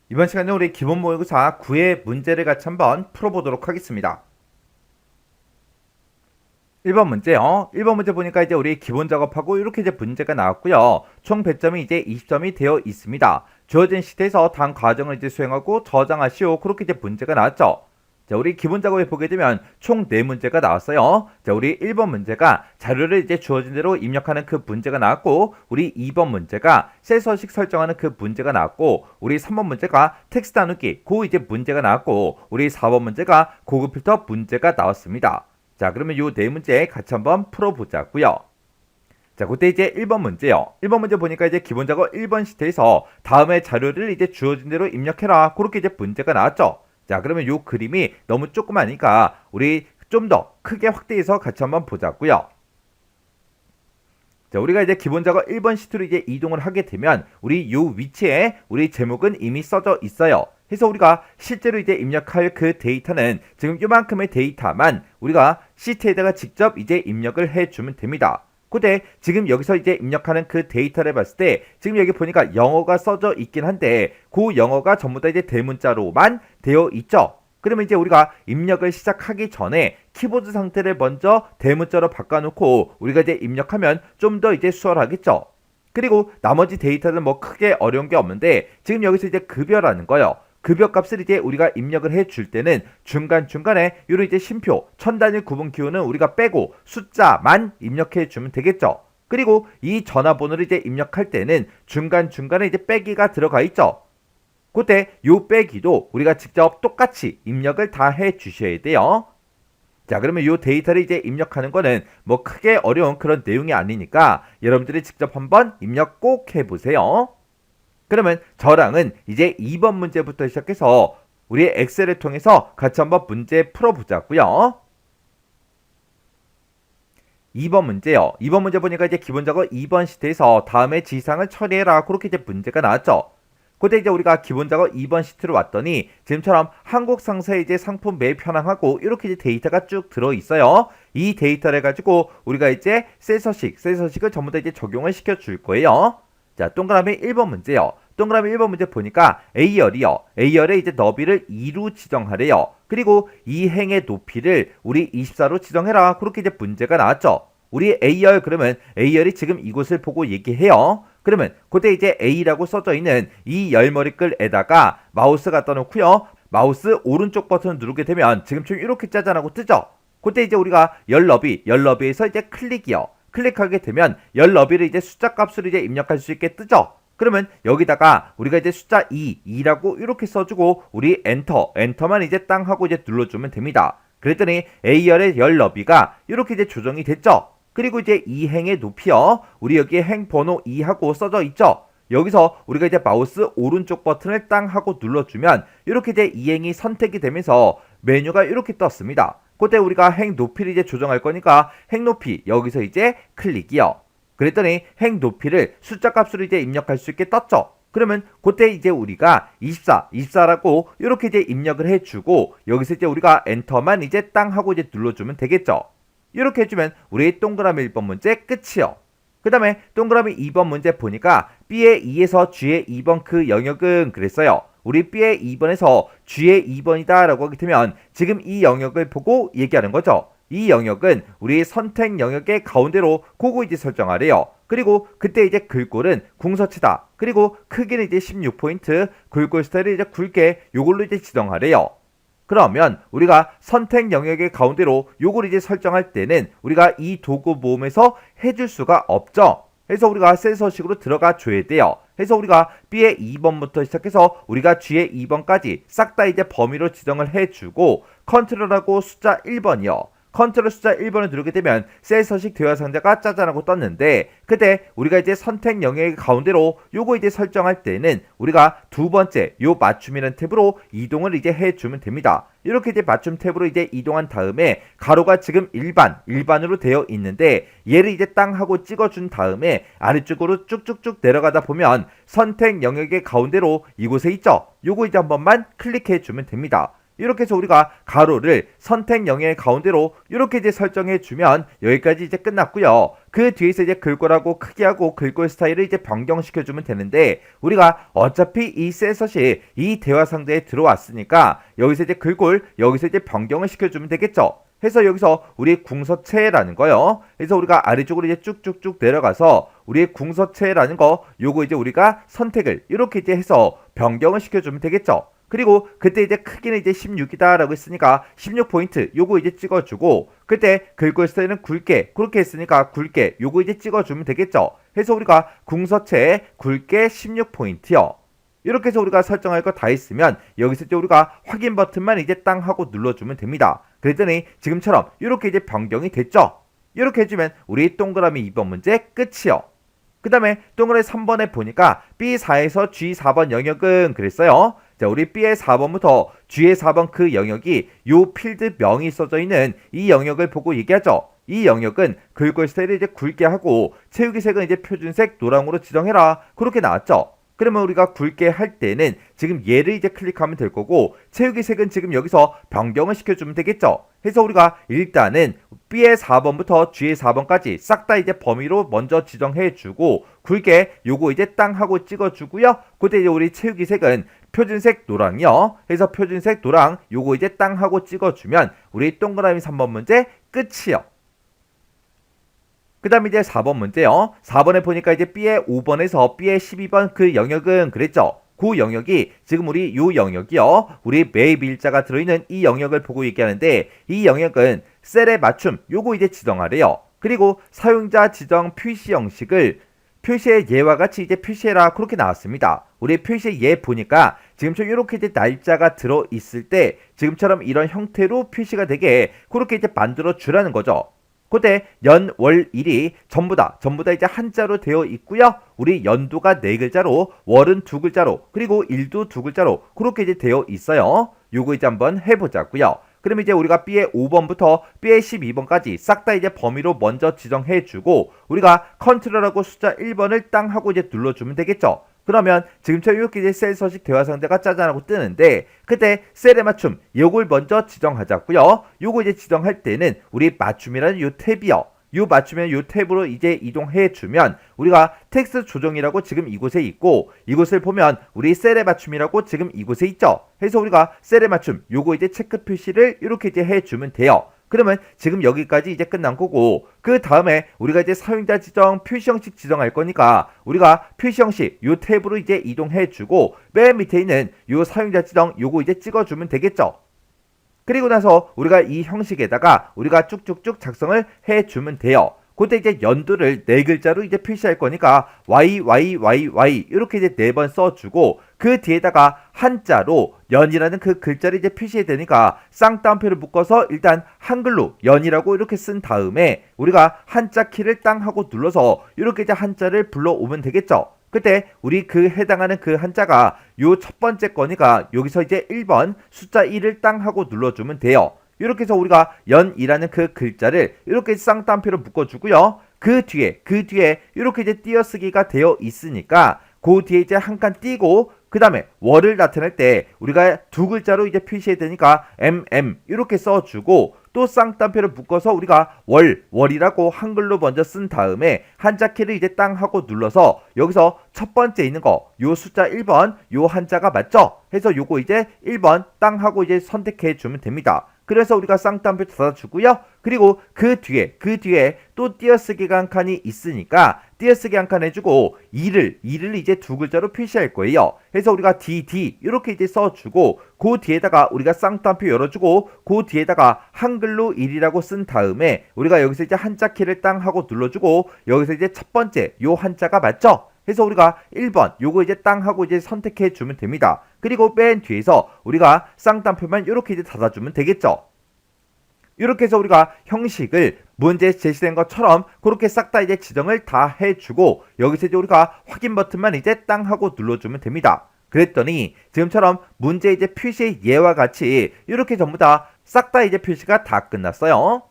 이번 시간에 우리 기본 모의고사 9의 문제를 같이 한번 풀어보도록 하겠습니다. 1번 문제요. 1번 문제 보니까 이제 우리 기본 작업하고 이렇게 이제 문제가 나왔고요. 총 배점이 이제 20점이 되어 있습니다. 주어진 시트에서 다음 과정을 이제 수행하고 저장하시오. 그렇게 이제 문제가 나왔죠. 자, 우리 기본 작업에 보게 되면 총 4문제가 나왔어요. 자, 우리 1번 문제가 자료를 이제 주어진 대로 입력하는 그 문제가 나왔고, 우리 2번 문제가 셀 서식 설정하는 그 문제가 나왔고, 우리 3번 문제가 텍스트 나누기, 그 이제 문제가 나왔고, 우리 4번 문제가 고급 필터 문제가 나왔습니다. 자, 그러면 요 4문제 같이 한번 풀어보자고요. 자, 그때 이제 1번 문제요. 1번 문제 보니까 이제 기본 작업 1번 시트에서 다음에 자료를 이제 주어진 대로 입력해라. 그렇게 이제 문제가 나왔죠. 자, 그러면 요 그림이 너무 조그마니까 우리 좀 더 크게 확대해서 같이 한번 보자고요. 자, 우리가 이제 기본 작업 1번 시트로 이제 이동을 하게 되면 우리 요 위치에 우리 제목은 이미 써져 있어요. 그래서 우리가 실제로 이제 입력할 그 데이터는 지금 요만큼의 데이터만 우리가 시트에다가 직접 이제 입력을 해주면 됩니다. 근데 지금 여기서 이제 입력하는 그 데이터를 봤을 때 지금 여기 보니까 영어가 써져 있긴 한데 그 영어가 전부 다 이제 대문자로만 되어 있죠. 그러면 이제 우리가 입력을 시작하기 전에 키보드 상태를 먼저 대문자로 바꿔놓고 우리가 이제 입력하면 좀 더 이제 수월하겠죠. 그리고 나머지 데이터는 뭐 크게 어려운 게 없는데 지금 여기서 이제 급여라는 거요. 급여 값을 이제 우리가 입력을 해줄 때는 중간중간에 요런 이제 쉼표, 천단위 구분 기호는 우리가 빼고 숫자만 입력해 주면 되겠죠. 그리고 이 전화번호를 이제 입력할 때는 중간중간에 이제 빼기가 들어가 있죠. 그때 요 빼기도 우리가 직접 똑같이 입력을 다 해 주셔야 돼요. 자, 그러면 요 데이터를 이제 입력하는 거는 뭐 크게 어려운 그런 내용이 아니니까 여러분들이 직접 한번 입력 꼭 해보세요. 그러면 저랑은 이제 2번 문제부터 시작해서 우리 엑셀을 통해서 같이 한번 문제 풀어보자고요. 2번 문제요. 2번 문제 보니까 이제 기본적으로 2번 시트에서 다음에 지상을 처리해라. 그렇게 이제 문제가 나왔죠. 그때 이제 우리가 기본적으로 2번 시트로 왔더니 지금처럼 한국 상사의 이제 상품 매입 현황하고 이렇게 이제 데이터가 쭉 들어 있어요. 이 데이터를 가지고 우리가 이제 셀서식을 전부 다 이제 적용을 시켜 줄 거예요. 자, 동그라미 1번 문제요. 동그라미 1번 문제 보니까 A열이요. A열의 이제 너비를 2로 지정하래요. 그리고 이 행의 높이를 우리 24로 지정해라. 그렇게 이제 문제가 나왔죠. 우리 A열 그러면 A열이 지금 이곳을 보고 얘기해요. 그러면 그때 이제 A라고 써져 있는 이 열머리글에다가 마우스 갖다 놓고요. 마우스 오른쪽 버튼을 누르게 되면 지금처럼 이렇게 짜잔하고 뜨죠. 그때 이제 우리가 열너비에서 이제 클릭이요. 클릭하게 되면 열너비를 이제 숫자 값으로 이제 입력할 수 있게 뜨죠. 그러면 여기다가 우리가 이제 숫자 2라고 이렇게 써주고 우리 엔터만 이제 땅 하고 이제 눌러주면 됩니다. 그랬더니 A열의 열 너비가 이렇게 이제 조정이 됐죠. 그리고 이제 이 행의 높이요. 우리 여기에 행 번호 2하고 써져 있죠. 여기서 우리가 이제 마우스 오른쪽 버튼을 땅 하고 눌러주면 이렇게 이제 이 행이 선택이 되면서 메뉴가 이렇게 떴습니다. 그때 우리가 행 높이를 이제 조정할 거니까 행 높이 여기서 이제 클릭이요. 그랬더니 행 높이를 숫자 값으로 이제 입력할 수 있게 떴죠. 그러면 그때 이제 우리가 24라고 이렇게 이제 입력을 해주고 여기서 이제 우리가 엔터만 이제 땅 하고 이제 눌러주면 되겠죠. 이렇게 해주면 우리 동그라미 1번 문제 끝이요. 그 다음에 동그라미 2번 문제 보니까 B의 2에서 G의 2번 그 영역은 그랬어요. 우리 B의 2번에서 G의 2번이다 라고 하게 되면 지금 이 영역을 보고 얘기하는 거죠. 이 영역은 우리 선택 영역의 가운데로 그거 이제 설정하래요. 그리고 그때 이제 글꼴은 궁서체다. 그리고 크기는 이제 16포인트, 글꼴 스타일을 이제 굵게 요걸로 이제 지정하래요. 그러면 우리가 선택 영역의 가운데로 요걸 이제 설정할 때는 우리가 이 도구 모음에서 해줄 수가 없죠. 그래서 우리가 셀 서식으로 들어가 줘야 돼요. 그래서 우리가 B의 2번부터 시작해서 우리가 G의 2번까지 싹 다 이제 범위로 지정을 해주고 컨트롤하고 숫자 1번이요. 컨트롤 숫자 1번을 누르게 되면 셀 서식 대화 상자가 짜잔하고 떴는데 그때 우리가 이제 선택 영역의 가운데로 요거 이제 설정할 때는 우리가 두 번째 요 맞춤이라는 탭으로 이동을 이제 해주면 됩니다. 이렇게 이제 맞춤 탭으로 이제 이동한 다음에 가로가 지금 일반으로 되어 있는데 얘를 이제 땅 하고 찍어준 다음에 아래쪽으로 쭉쭉쭉 내려가다 보면 선택 영역의 가운데로 이곳에 있죠. 요거 이제 한 번만 클릭해 주면 됩니다. 이렇게 해서 우리가 가로를 선택 영역의 가운데로 이렇게 이제 설정해 주면 여기까지 이제 끝났고요. 그 뒤에서 이제 글꼴하고 크기하고 글꼴 스타일을 이제 변경시켜 주면 되는데 우리가 어차피 이 셋섯이 이 대화 상자에 들어왔으니까 여기서 이제 글꼴 여기서 이제 변경을 시켜 주면 되겠죠. 해서 여기서 우리 궁서체라는 거요. 그래서 우리가 아래쪽으로 이제 쭉쭉쭉 내려가서 우리의 궁서체라는 거 요거 이제 우리가 선택을 이렇게 이제 해서 변경을 시켜주면 되겠죠. 그리고 그때 이제 크기는 이제 16이다 라고 했으니까 16포인트 요거 이제 찍어주고 그때 글꼴 스타일은 굵게 그렇게 했으니까 굵게 요거 이제 찍어주면 되겠죠. 해서 우리가 궁서체 굵게 16포인트요. 이렇게 해서 우리가 설정할 거 다 했으면 여기서 이제 우리가 확인 버튼만 이제 땅 하고 눌러주면 됩니다. 그랬더니 지금처럼 이렇게 이제 변경이 됐죠. 이렇게 해주면 우리 동그라미 2번 문제 끝이요. 그 다음에 동그라미 3번에 보니까 B4에서 G4번 영역은 그랬어요. 자, 우리 B의 4번부터 G의 4번 그 영역이 요 필드 명이 써져 있는 이 영역을 보고 얘기하죠. 이 영역은 글꼴 스타일을 이제 굵게 하고 채우기 색은 이제 표준색 노랑으로 지정해라. 그렇게 나왔죠. 그러면 우리가 굵게 할 때는 지금 얘를 이제 클릭하면 될 거고 채우기 색은 지금 여기서 변경을 시켜주면 되겠죠. 해서 우리가 일단은 B의 4번부터 G의 4번까지 싹 다 이제 범위로 먼저 지정해주고 굵게 요거 이제 땅 하고 찍어주고요. 그때 이제 우리 채우기 색은 표준색 노랑이요. 해서 표준색 노랑 요거 이제 땅 하고 찍어주면 우리 동그라미 3번 문제 끝이요. 그 다음에 이제 4번 문제요. 4번에 보니까 이제 B의 5번에서 B의 12번 그 영역은 그랬죠. 그 영역이 지금 우리 요 영역이요. 우리 맵 일자가 들어있는 이 영역을 보고 얘기하는데 이 영역은 셀의 맞춤 요거 이제 지정하래요. 그리고 사용자 지정 표시 형식을 표시의 예와 같이 이제 표시해라 그렇게 나왔습니다. 우리 표시의 예 보니까 지금처럼 이렇게 이제 날짜가 들어있을 때 지금처럼 이런 형태로 표시가 되게 그렇게 이제 만들어 주라는 거죠. 그때 연, 월, 일이 전부 다 이제 한자로 되어 있고요. 우리 연도가 4글자로, 월은 2글자로, 그리고 일도 2글자로 그렇게 이제 되어 있어요. 요거 이제 한번 해보자고요. 그럼 이제 우리가 B의 5번부터 B의 12번까지 싹 다 이제 범위로 먼저 지정해주고 우리가 컨트롤하고 숫자 1번을 땅 하고 이제 눌러주면 되겠죠. 그러면 지금처럼 이렇게 이제 셀 서식 대화 상자가 짜잔하고 뜨는데 그때 셀에 맞춤 요걸 먼저 지정하자고요. 요거 이제 지정할 때는 우리 맞춤이라는 요 탭이요. 요 맞춤면 요 탭으로 이제 이동해 주면 우리가 텍스트 조정이라고 지금 이곳에 있고 이곳을 보면 우리 셀에 맞춤이라고 지금 이곳에 있죠. 그래서 우리가 셀에 맞춤 요거 이제 체크 표시를 이렇게 이제 해 주면 돼요. 그러면 지금 여기까지 이제 끝난 거고 그 다음에 우리가 이제 사용자 지정 표시 형식 지정할 거니까 우리가 표시 형식 요 탭으로 이제 이동해 주고 맨 밑에 있는 요 사용자 지정 요거 이제 찍어주면 되겠죠. 그리고 나서 우리가 이 형식에다가 우리가 쭉쭉쭉 작성을 해주면 돼요. 그때 이제 연도를 4글자로 이제 표시할 거니까 YYYY 이렇게 이제 4번 써주고 그 뒤에다가 한자로 연이라는 그 글자를 이제 표시해야 되니까 쌍따옴표를 묶어서 일단 한글로 연이라고 이렇게 쓴 다음에 우리가 한자 키를 땅 하고 눌러서 이렇게 이제 한자를 불러오면 되겠죠. 그때 우리 그 해당하는 그 한자가 요 첫 번째 거니까 여기서 이제 1번 숫자 1을 땅 하고 눌러주면 돼요. 이렇게 해서 우리가 연이라는 그 글자를 이렇게 쌍따옴표로 묶어주고요. 그 뒤에 이렇게 이제 띄어쓰기가 되어 있으니까 그 뒤에 이제 한 칸 띄고 그 다음에 월을 나타낼 때 우리가 2글자로 이제 표시해야 되니까 MM 이렇게 써주고 또 쌍따옴표를 묶어서 우리가 월이라고 한글로 먼저 쓴 다음에 한자 키를 이제 땅 하고 눌러서 여기서 첫 번째 있는 거 요 숫자 1번 요 한자가 맞죠? 해서 요거 이제 1번 땅 하고 이제 선택해 주면 됩니다. 그래서 우리가 쌍따옴표 닫아주고요. 그리고 그 뒤에 또 띄어쓰기가 한 칸이 있으니까 띄어쓰기 한 칸 해주고 이를 이제 2글자로 표시할 거예요. 그래서 우리가 DD 이렇게 이제 써주고 그 뒤에다가 우리가 쌍따옴표 열어주고 그 뒤에다가 한글로 1이라고 쓴 다음에 우리가 여기서 이제 한자 키를 땅 하고 눌러주고 여기서 이제 첫 번째 요 한자가 맞죠? 해서 우리가 1번 요거 이제 땅 하고 이제 선택해 주면 됩니다. 그리고 맨 뒤에서 우리가 쌍따옴표만 이렇게 이제 닫아주면 되겠죠. 이렇게 해서 우리가 형식을 문제에 제시된 것처럼 그렇게 싹 다 이제 지정을 다 해주고 여기서 이제 우리가 확인 버튼만 이제 땅 하고 눌러주면 됩니다. 그랬더니 지금처럼 문제 이제 표시의 예와 같이 이렇게 전부 다 싹 다 이제 표시가 다 끝났어요.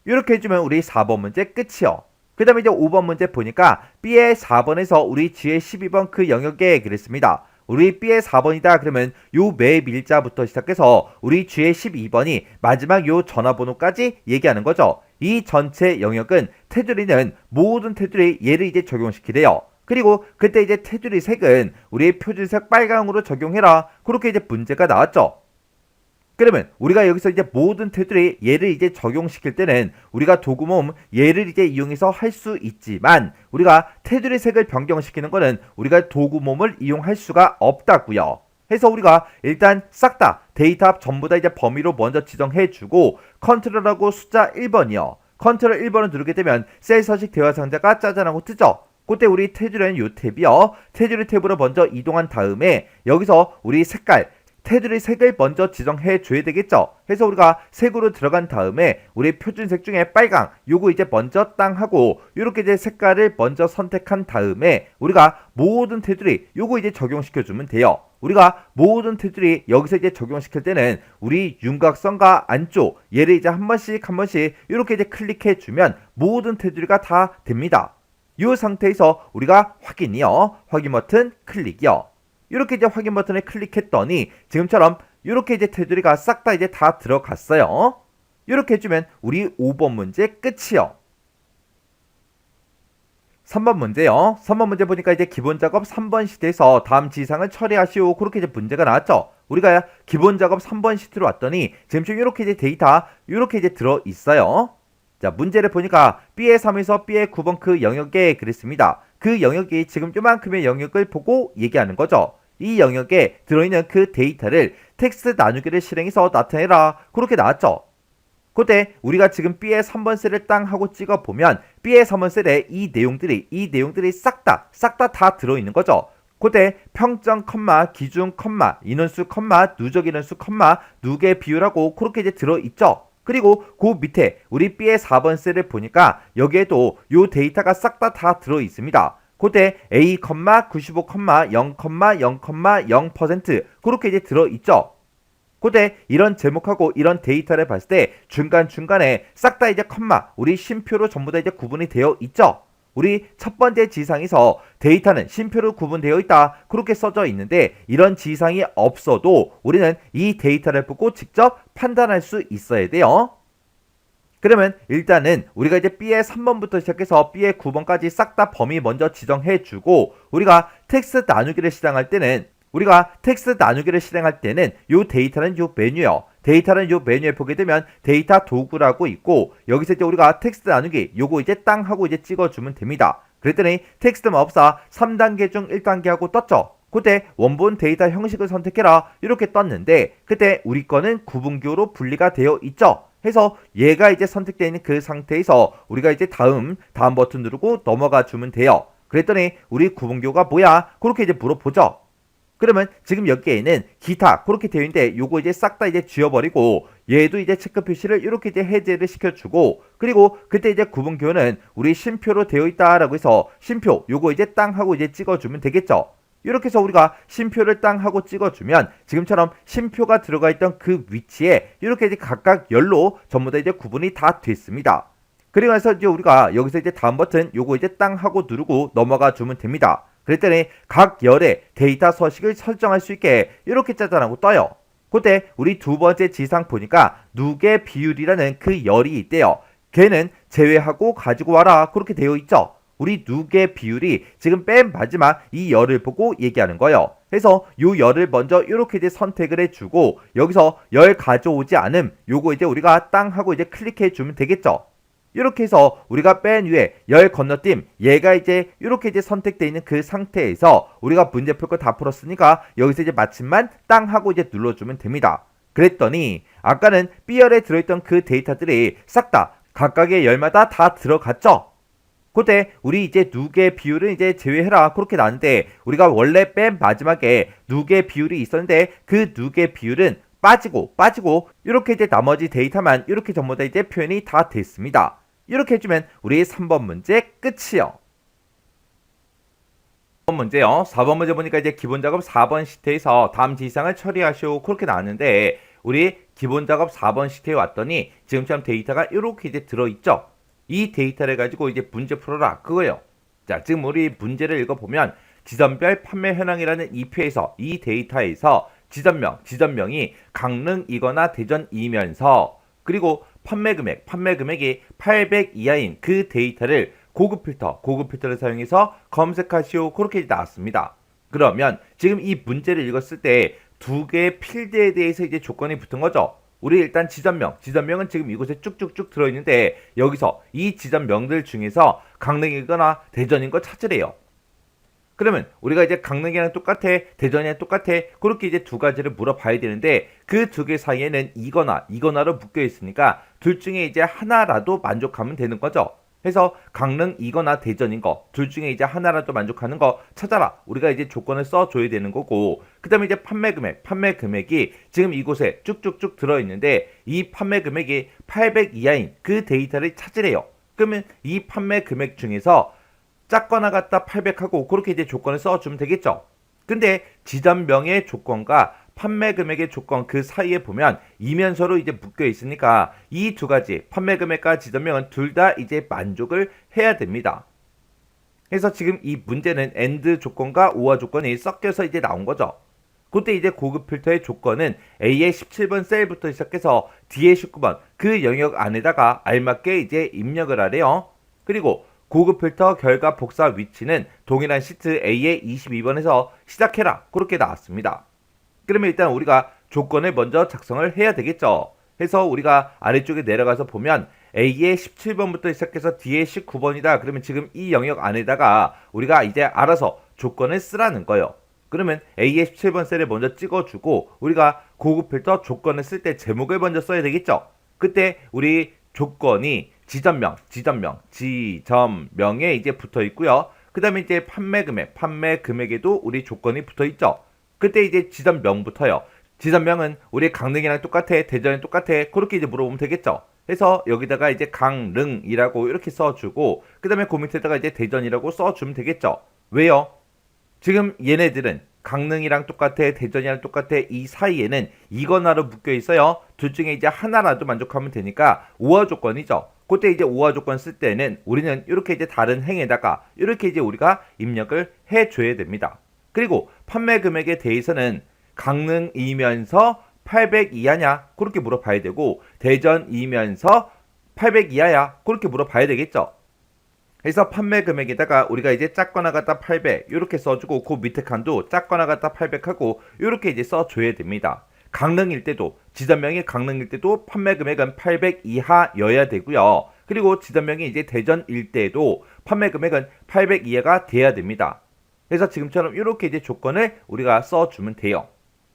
이렇게 해주면 우리 4번 문제 끝이요. 그 다음에 이제 5번 문제 보니까 B의 4번에서 우리 G의 12번 그 영역에 그랬습니다. 우리 B의 4번이다 그러면 요 매 밀자부터 시작해서 우리 G의 12번이 마지막 요 전화번호까지 얘기하는 거죠. 이 전체 영역은 테두리는 모든 테두리 얘를 이제 적용시키래요. 그리고 그때 이제 테두리 색은 우리의 표준색 빨강으로 적용해라. 그렇게 이제 문제가 나왔죠. 그러면 우리가 여기서 이제 모든 테두리 얘를 이제 적용시킬 때는 우리가 도구몸 얘를 이제 이용해서 할 수 있지만 우리가 테두리 색을 변경시키는 거는 우리가 도구몸을 이용할 수가 없다고요. 해서 우리가 일단 싹 다 데이터 합 전부 다 이제 범위로 먼저 지정해주고 컨트롤하고 숫자 1번이요. 컨트롤 1번을 누르게 되면 셀 서식 대화 상자가 짜잔하고 뜨죠. 그때 우리 테두리는 요 탭이요. 테두리 탭으로 먼저 이동한 다음에 여기서 우리 색깔 테두리 색을 먼저 지정해 줘야 되겠죠. 해서 우리가 색으로 들어간 다음에 우리 표준색 중에 빨강 요거 이제 먼저 땅 하고 요렇게 이제 색깔을 먼저 선택한 다음에 우리가 모든 테두리 요거 이제 적용시켜 주면 돼요. 우리가 모든 테두리 여기서 이제 적용시킬 때는 우리 윤곽선과 안쪽 얘를 이제 한 번씩 요렇게 이제 클릭해 주면 모든 테두리가 다 됩니다. 이 상태에서 우리가 확인이요. 확인 버튼 클릭이요. 이렇게 이제 확인 버튼을 클릭했더니 지금처럼 이렇게 이제 테두리가 싹 다 이제 다 들어갔어요. 이렇게 해주면 우리 5번 문제 끝이요. 3번 문제요. 3번 문제 보니까 이제 기본 작업 3번 시트에서 다음 지상을 처리하시오. 그렇게 이제 문제가 나왔죠. 우리가 기본 작업 3번 시트로 왔더니 지금 이렇게 이제 데이터 이렇게 이제 들어 있어요. 자, 문제를 보니까 B의 3에서 B의 9번 그 영역에 그랬습니다. 그 영역이 지금 요만큼의 영역을 보고 얘기하는 거죠. 이 영역에 들어있는 그 데이터를 텍스트 나누기를 실행해서 나타내라. 그렇게 나왔죠. 그때 우리가 지금 B의 3번 셀을 땅 하고 찍어보면 B의 3번 셀에 이 내용들이 싹 다 들어있는 거죠. 그때 평점, 기준, 인원수, 누적 인원수, 누계 비율하고 그렇게 이제 들어있죠. 그리고 그 밑에 우리 B의 4번 셀을 보니까 여기에도 요 데이터가 싹 다 들어 있습니다. 그때 A, 95, 0,0,0% 그렇게 이제 들어 있죠. 그때 이런 제목하고 이런 데이터를 봤을 때 중간중간에 싹 다 이제 우리 쉼표로 전부 다 이제 구분이 되어 있죠. 우리 첫 번째 지상에서 데이터는 쉼표로 구분되어 있다. 그렇게 써져 있는데 이런 지상이 없어도 우리는 이 데이터를 보고 직접 판단할 수 있어야 돼요. 그러면 일단은 우리가 이제 B의 3번부터 시작해서 B의 9번까지 싹 다 범위 먼저 지정해주고 우리가 텍스트 나누기를 실행할 때는 요 데이터는 요 메뉴요. 데이터는 요 메뉴에 보게 되면 데이터 도구라고 있고 여기서 이제 우리가 텍스트 나누기 요거 이제 땅 하고 이제 찍어주면 됩니다. 그랬더니 텍스트 마법사 3단계 중 1단계 하고 떴죠. 그때 원본 데이터 형식을 선택해라 이렇게 떴는데 그때 우리 거는 구분기호로 분리가 되어 있죠. 해서 얘가 이제 선택되어 있는 그 상태에서 우리가 이제 다음 버튼 누르고 넘어가 주면 돼요. 그랬더니 우리 구분기호가 뭐야? 그렇게 이제 물어보죠. 그러면 지금 여기에는 기타 그렇게 되어 있는데 요거 이제 싹 다 이제 지워버리고 얘도 이제 체크 표시를 이렇게 이제 해제를 시켜주고 그리고 그때 이제 구분기호는 우리 쉼표로 되어 있다라고 해서 쉼표 요거 이제 땅 하고 이제 찍어주면 되겠죠. 이렇게 해서 우리가 쉼표를 땅 하고 찍어주면 지금처럼 쉼표가 들어가 있던 그 위치에 이렇게 이제 각각 열로 전부 다 이제 구분이 다 됐습니다. 그리고 나서 이제 우리가 여기서 이제 다음 버튼 요거 이제 땅 하고 누르고 넘어가 주면 됩니다. 그랬더니 각 열의 데이터 서식을 설정할 수 있게 이렇게 짜잔하고 떠요. 그때 우리 두 번째 지상 보니까 누계 비율이라는 그 열이 있대요. 걔는 제외하고 가지고 와라 그렇게 되어 있죠. 우리 누계 비율이 지금 맨 마지막 이 열을 보고 얘기하는 거예요. 그래서 요 열을 먼저 이렇게 이제 선택을 해주고 여기서 열 가져오지 않음 요거 이제 우리가 땅 하고 이제 클릭해 주면 되겠죠. 이렇게 해서 우리가 맨 위에 열 건너뛰임 얘가 이제 이렇게 이제 선택되어 있는 그 상태에서 우리가 문제 풀 거 다 풀었으니까 여기서 이제 마침만 땅 하고 이제 눌러주면 됩니다. 그랬더니 아까는 B열에 들어있던 그 데이터들이 싹 다 각각의 열마다 다 들어갔죠. 그때 우리 이제 누계 비율은 이제 제외해라 그렇게 나왔는데 우리가 원래 맨 마지막에 누계 비율이 있었는데 그 누계 비율은 빠지고 이렇게 이제 나머지 데이터만 이렇게 전부 다 이제 표현이 다 됐습니다. 이렇게 해주면 우리 3번 문제 끝이요. 4번 문제요. 4번 문제 보니까 이제 기본 작업 4번 시트에서 다음 지시사항을 처리하시오 그렇게 나왔는데 우리 기본 작업 4번 시트에 왔더니 지금처럼 데이터가 이렇게 이제 들어있죠. 이 데이터를 가지고 이제 문제 풀어라 그거예요. 자, 지금 우리 문제를 읽어보면 지점별 판매 현황이라는 이 표에서 이 데이터에서 지점명이 강릉이거나 대전이면서 그리고 판매 금액이 800 이하인 그 데이터를 고급 필터를 사용해서 검색하시오. 그렇게 나왔습니다. 그러면 지금 이 문제를 읽었을 때 두 개의 필드에 대해서 이제 조건이 붙은 거죠. 우리 일단 지점명은 지금 이곳에 쭉쭉쭉 들어있는데 여기서 이 지점명들 중에서 강릉이거나 대전인 거 찾으래요. 그러면 우리가 이제 강릉이랑 똑같아, 대전이랑 똑같아, 그렇게 이제 두 가지를 물어봐야 되는데 그 두 개 사이에는 이거나로 묶여 있으니까 둘 중에 이제 하나라도 만족하면 되는 거죠. 그래서 강릉이거나 대전인 거 둘 중에 이제 하나라도 만족하는 거 찾아라. 우리가 이제 조건을 써줘야 되는 거고 그 다음에 이제 판매 금액이 지금 이곳에 쭉쭉쭉 들어있는데 이 판매 금액이 800 이하인 그 데이터를 찾으래요. 그러면 이 판매 금액 중에서 작거나 같다 800하고 그렇게 이제 조건을 써주면 되겠죠. 근데 지점명의 조건과 판매 금액의 조건 그 사이에 보면 이면서로 이제 묶여 있으니까 이 두 가지 판매 금액과 지점명은 둘 다 이제 만족을 해야 됩니다. 그래서 지금 이 문제는 AND 조건과 OR 조건이 섞여서 이제 나온 거죠. 그때 이제 고급 필터의 조건은 A의 17번 셀부터 시작해서 D의 19번 그 영역 안에다가 알맞게 이제 입력을 하래요. 그리고 고급 필터 결과 복사 위치는 동일한 시트 A의 22번에서 시작해라. 그렇게 나왔습니다. 그러면 일단 우리가 조건을 먼저 작성을 해야 되겠죠. 해서 우리가 아래쪽에 내려가서 보면 A의 17번부터 시작해서 D의 19번이다. 그러면 지금 이 영역 안에다가 우리가 이제 알아서 조건을 쓰라는 거예요. 그러면 A의 17번 셀을 먼저 찍어주고 우리가 고급 필터 조건을 쓸 때 제목을 먼저 써야 되겠죠. 그때 우리 조건이 지점명에 이제 붙어 있고요. 그 다음에 이제 판매 금액에도 우리 조건이 붙어 있죠. 그때 이제 지점명부터요. 지점명은 우리 강릉이랑 똑같아, 대전이랑 똑같아, 그렇게 이제 물어보면 되겠죠. 그래서 여기다가 이제 강릉이라고 이렇게 써주고 그 다음에 그 밑에다가 이제 대전이라고 써주면 되겠죠. 왜요? 지금 얘네들은 강릉이랑 똑같아, 대전이랑 똑같아, 이 사이에는 이거나로 묶여 있어요. 둘 중에 이제 하나라도 만족하면 되니까 OR 조건이죠. 그때 이제 OR 조건 쓸 때는 우리는 이렇게 이제 다른 행에다가 이렇게 이제 우리가 입력을 해줘야 됩니다. 그리고 판매 금액에 대해서는 강릉이면서 800 이하냐 그렇게 물어봐야 되고 대전이면서 800 이하야 그렇게 물어봐야 되겠죠. 그래서 판매 금액에다가 우리가 이제 작거나 같다 800 이렇게 써주고 그 밑에 칸도 작거나 같다 800 하고 이렇게 이제 써줘야 됩니다. 강릉일 때도 지점명이 강릉일 때도 판매 금액은 800 이하여야 되고요. 그리고 지점명이 이제 대전일 때도 판매 금액은 800 이하가 돼야 됩니다. 그래서 지금처럼 이렇게 이제 조건을 우리가 써주면 돼요.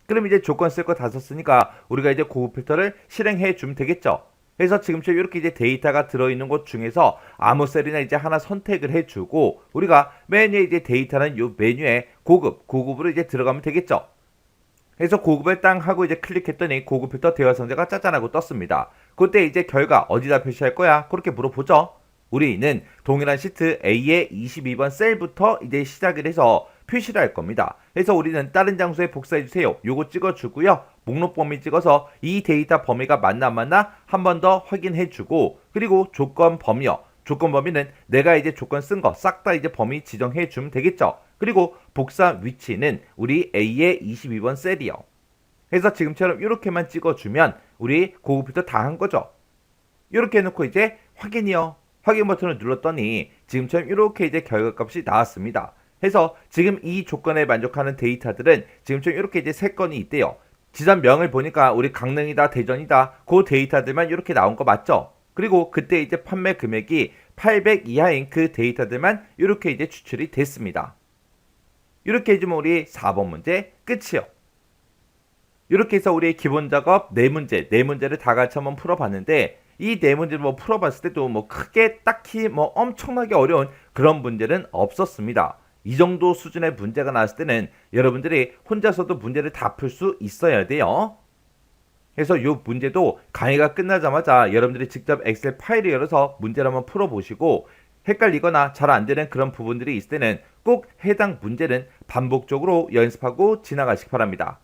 그럼 이제 조건 쓸 거 다 썼으니까 우리가 이제 고급 필터를 실행해 주면 되겠죠. 그래서 지금처럼 이렇게 이제 데이터가 들어있는 곳 중에서 아무 셀이나 이제 하나 선택을 해주고 우리가 맨 위에 이제 데이터는 이 메뉴에 고급으로 이제 들어가면 되겠죠. 그래서 고급을 땅 하고 이제 클릭했더니 고급 필터 대화 상자가 짜잔하고 떴습니다. 그때 이제 결과 어디다 표시할 거야? 그렇게 물어보죠. 우리는 동일한 시트 A의 22번 셀부터 이제 시작을 해서 표시를 할 겁니다. 그래서 우리는 다른 장소에 복사해 주세요. 요거 찍어주고요. 목록 범위 찍어서 이 데이터 범위가 맞나 안 맞나 한 번 더 확인해 주고 그리고 조건 범위요. 조건 범위는 내가 이제 조건 쓴 거 싹 다 이제 범위 지정해 주면 되겠죠. 그리고 복사 위치는 우리 A의 22번 셀이요. 그래서 지금처럼 이렇게만 찍어주면 우리 고급 필터 다 한 거죠. 이렇게 해놓고 이제 확인이요. 확인 버튼을 눌렀더니 지금처럼 이렇게 이제 결과값이 나왔습니다. 해서 지금 이 조건에 만족하는 데이터들은 지금처럼 이렇게 이제 3건이 있대요. 지점명을 보니까 우리 강릉이다, 대전이다, 그 데이터들만 이렇게 나온 거 맞죠? 그리고 그때 이제 판매 금액이 800 이하인 그 데이터들만 이렇게 이제 추출이 됐습니다. 이렇게 해주면 우리 4번 문제 끝이요. 이렇게 해서 우리 기본 작업 4문제를 다 같이 한번 풀어봤는데 이 4문제를 뭐 풀어봤을 때도 뭐 크게 딱히 뭐 엄청나게 어려운 그런 문제는 없었습니다. 이 정도 수준의 문제가 나왔을 때는 여러분들이 혼자서도 문제를 다 풀 수 있어야 돼요. 그래서 이 문제도 강의가 끝나자마자 여러분들이 직접 엑셀 파일을 열어서 문제를 한번 풀어보시고 헷갈리거나 잘 안 되는 그런 부분들이 있을 때는 꼭 해당 문제는 반복적으로 연습하고 지나가시기 바랍니다.